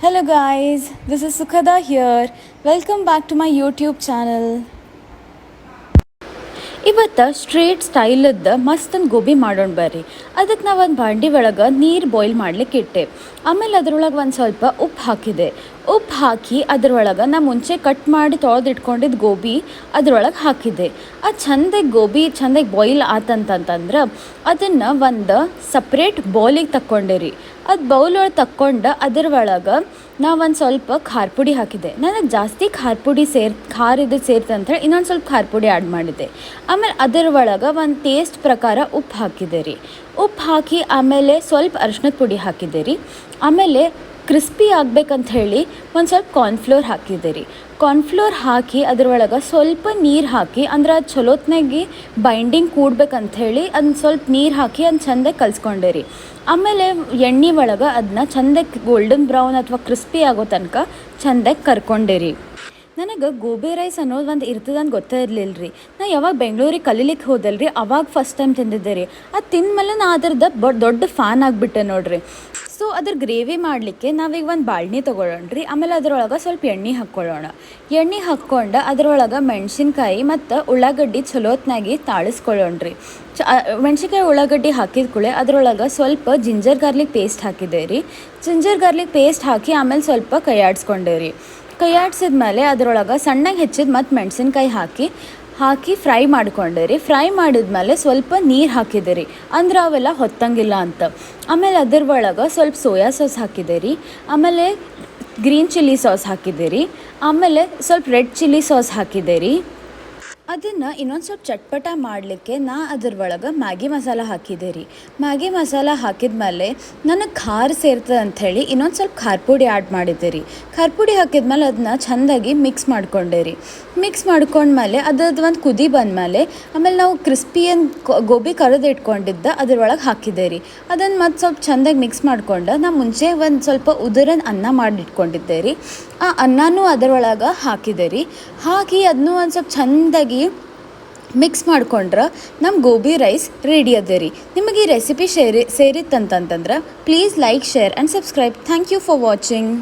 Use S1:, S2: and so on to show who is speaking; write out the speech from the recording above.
S1: Hello guys, this is Sukhada here. Welcome back to my YouTube channel. ಇವತ್ತು straight ಸ್ಟೈಲದ್ದು ಮಸ್ತಂದು gobi ಮಾಡೋಣ ಬರ್ರಿ. ಅದಕ್ಕೆ ನಾವು ಒಂದು ಬಾಂಡಿ ಒಳಗೆ ನೀರು ಬಾಯ್ಲ್ ಮಾಡ್ಲಿಕ್ಕೆ ಇಟ್ಟೆ. ಆಮೇಲೆ ಅದ್ರೊಳಗೆ ಒಂದು ಸ್ವಲ್ಪ ಉಪ್ಪು ಹಾಕಿದೆ. ಉಪ್ಪು ಹಾಕಿ ಅದ್ರೊಳಗೆ ನಾ ಮುಂಚೆ ಕಟ್ ಮಾಡಿ ತೊಳೆದಿಟ್ಕೊಂಡಿದ್ದು ಗೋಬಿ ಅದ್ರೊಳಗೆ ಹಾಕಿದ್ದೆ. ಅದು ಗೋಬಿ ಚೆಂದಾಗಿ ಬಾಯ್ಲ್ ಆತಂತಂತಂದ್ರೆ ಅದನ್ನು ಒಂದು ಸಪ್ರೇಟ್ ಬೌಲಿಗೆ ತಕ್ಕೊಂಡೆ ರೀ. ಅದು ಬೌಲ್ ಒಳಗೆ ತಕ್ಕೊಂಡು ಅದ್ರ ಒಳಗೆ ಒಂದು ಸ್ವಲ್ಪ ಖಾರ ಪುಡಿ ಹಾಕಿದ್ದೆ. ನನಗೆ ಜಾಸ್ತಿ ಖಾರ ಪುಡಿ ಖಾರ ಇದು ಸೇರ್ತಂತೇಳಿ ಇನ್ನೊಂದು ಸ್ವಲ್ಪ ಖಾರ ಪುಡಿ ಆ್ಯಡ್ ಮಾಡಿದ್ದೆ. ಆಮೇಲೆ ಅದರ ಒಳಗೆ ಒಂದು ಟೇಸ್ಟ್ ಪ್ರಕಾರ ಉಪ್ಪು ಹಾಕಿದೆ ರೀ. ಉಪ್ಪು ಹಾಕಿ ಆಮೇಲೆ ಸ್ವಲ್ಪ ಅರಿಶಿಣದ ಪುಡಿ ಹಾಕಿದ್ದೆ ರೀ. ಆಮೇಲೆ ಕ್ರಿಸ್ಪಿ ಆಗ್ಬೇಕಂತ ಹೇಳಿ ಒಂದು ಸ್ವಲ್ಪ ಕಾರ್ನ್ಫ್ಲೋರ್ ಹಾಕಿದ್ದೆ ರೀ. ಕಾರ್ನ್ಫ್ಲೋರ್ ಹಾಕಿ ಅದ್ರೊಳಗೆ ಸ್ವಲ್ಪ ನೀರು ಹಾಕಿ ಅಂದ್ರೆ ಅದು ಚಲೋತ್ನಾಗಿ ಬೈಂಡಿಂಗ್ ಕೂಡ್ಬೇಕಂಥೇಳಿ ಅದನ್ನ ಸ್ವಲ್ಪ ನೀರು ಹಾಕಿ ಅದನ್ನ ಚೆಂದಾಗಿ ಕಲಿಸ್ಕೊಂಡೆ ರೀ. ಆಮೇಲೆ ಎಣ್ಣೆ ಒಳಗೆ ಅದನ್ನ ಚೆಂದಾಗಿ ಗೋಲ್ಡನ್ ಬ್ರೌನ್ ಅಥವಾ ಕ್ರಿಸ್ಪಿ ಆಗೋ ತನಕ ಚೆಂದಾಗಿ ಕರ್ಕೊಂಡೆ ರೀ. ನನಗೆ ಗೋಬಿ ರೈಸ್ ಅನ್ನೋದು ಒಂದು ಇರ್ತದಂತ ಗೊತ್ತೇ ಇರಲಿಲ್ಲ ರೀ. ನಾ ಯಾವಾಗ ಬೆಂಗಳೂರಿಗೆ ಕಲೀಲಿಕ್ಕೆ ಹೋದಲ್ರಿ ಅವಾಗ ಫಸ್ಟ್ ಟೈಮ್ ತಿಂದಿದ್ದೆ ರೀ. ಅದು ತಿಂದಮೇಲೆ ನಾ ಅದ್ರದ್ದು ದೊಡ್ಡ ಫ್ಯಾನ್ ಆಗಿಬಿಟ್ಟೆ ನೋಡ್ರಿ. ಸೊ ಅದ್ರ ಗ್ರೇವಿ ಮಾಡಲಿಕ್ಕೆ ನಾವೀಗ ಒಂದು ಬಾಳ್ನಿ ತೊಗೊಳ್ಳೋಣ ರೀ. ಆಮೇಲೆ ಅದ್ರೊಳಗೆ ಸ್ವಲ್ಪ ಎಣ್ಣೆ ಹಾಕ್ಕೊಳ್ಳೋಣ. ಎಣ್ಣೆ ಹಾಕ್ಕೊಂಡು ಅದ್ರೊಳಗೆ ಮೆಣಸಿನ್ಕಾಯಿ ಮತ್ತು ಉಳ್ಳಾಗಡ್ಡಿ ಚಲೋತ್ನಾಗಿ ತಾಳಿಸ್ಕೊಳ್ಳೋಣ ರೀ. ಮೆಣಸಿನ್ಕಾಯಿ ಉಳ್ಳಾಗಡ್ಡಿ ಹಾಕಿದ ಕೂಡಲೇ ಅದ್ರೊಳಗೆ ಸ್ವಲ್ಪ ಜಿಂಜರ್ ಗಾರ್ಲಿಕ್ ಪೇಸ್ಟ್ ಹಾಕಿದೆ ರೀ. ಜಿಂಜರ್ ಗಾರ್ಲಿಕ್ ಪೇಸ್ಟ್ ಹಾಕಿ ಆಮೇಲೆ ಸ್ವಲ್ಪ ಕೈಯಾಡಿಸ್ಕೊಂಡೆ ರೀ. ಕೈಯಾಡಿಸಿದ್ಮೇಲೆ ಅದರೊಳಗೆ ಸಣ್ಣಗೆ ಹೆಚ್ಚಿದ ಮತ್ತು ಮೆಣಸಿನ್ಕಾಯಿ ಹಾಕಿ ಫ್ರೈ ಮಾಡ್ಕೊಂಡೆ ರೀ. ಫ್ರೈ ಮಾಡಿದ್ಮೇಲೆ ಸ್ವಲ್ಪ ನೀರು ಹಾಕಿದೆ ರೀ, ಅಂದ್ರೆ ಅವೆಲ್ಲ ಹೊತ್ತಂಗಿಲ್ಲ ಅಂತ. ಆಮೇಲೆ ಅದ್ರ ಒಳಗೆ ಸ್ವಲ್ಪ ಸೋಯಾ ಸಾಸ್ ಹಾಕಿದೆ ರೀ. ಆಮೇಲೆ ಗ್ರೀನ್ ಚಿಲ್ಲಿ ಸಾಸ್ ಹಾಕಿದೆ ರೀ. ಆಮೇಲೆ ಸ್ವಲ್ಪ ರೆಡ್ ಚಿಲ್ಲಿ ಸಾಸ್ ಹಾಕಿದೆ ರೀ. ಅದನ್ನು ಇನ್ನೊಂದು ಸ್ವಲ್ಪ ಚಟ್ಪಟ ಮಾಡಲಿಕ್ಕೆ ನಾ ಅದ್ರ ಒಳಗೆ ಮ್ಯಾಗಿ ಮಸಾಲ ಹಾಕಿದೆ ರೀ. ಮ್ಯಾಗಿ ಮಸಾಲ ಹಾಕಿದ್ಮೇಲೆ ನನಗೆ ಖಾರ ಸೇರ್ತದೆ ಅಂಥೇಳಿ ಇನ್ನೊಂದು ಸ್ವಲ್ಪ ಖಾರ ಪುಡಿ ಆ್ಯಡ್ ಮಾಡಿದ್ದೆ ರೀ. ಖಾರ ಪುಡಿ ಹಾಕಿದ್ಮೇಲೆ ಅದನ್ನ ಚೆಂದಾಗಿ ಮಿಕ್ಸ್ ಮಾಡ್ಕೊಂಡೆ ರೀ. ಮಿಕ್ಸ್ ಮಾಡ್ಕೊಂಡ್ಮೇಲೆ ಅದ್ರದ್ದು ಒಂದು ಕುದಿ ಬಂದಮೇಲೆ ಆಮೇಲೆ ನಾವು ಗೋಬಿ ಕರೆದು ಇಟ್ಕೊಂಡಿದ್ದ ಅದ್ರೊಳಗೆ ಹಾಕಿದೆ ರೀ. ಅದನ್ನು ಮತ್ತು ಸ್ವಲ್ಪ ಚೆಂದಾಗಿ ಮಿಕ್ಸ್ ಮಾಡ್ಕೊಂಡು ನಾ ಮುಂಚೆ ಒಂದು ಸ್ವಲ್ಪ ಉದುರನ್ ಅನ್ನ ಮಾಡಿಟ್ಕೊಂಡಿದ್ದೆ ರೀ. ಆ ಅನ್ನನೂ ಅದರೊಳಗೆ ಹಾಕಿದೆ ರೀ. ಹಾಕಿ ಅದನ್ನೂ ಒಂದು ಸ್ವಲ್ಪ ಚೆಂದಾಗಿ ಮಿಕ್ಸ್ ಮಾಡ್ಕೊಂಡ್ರೆ ನಮ್ಮ ಗೋಬಿ ರೈಸ್ ರೆಡಿ ಅದ ರೀ. ನಿಮಗೆ ಈ ರೆಸಿಪಿ ಸೇರಿತ್ತಂತಂದ್ರೆ please like, share and subscribe. Thank you for watching.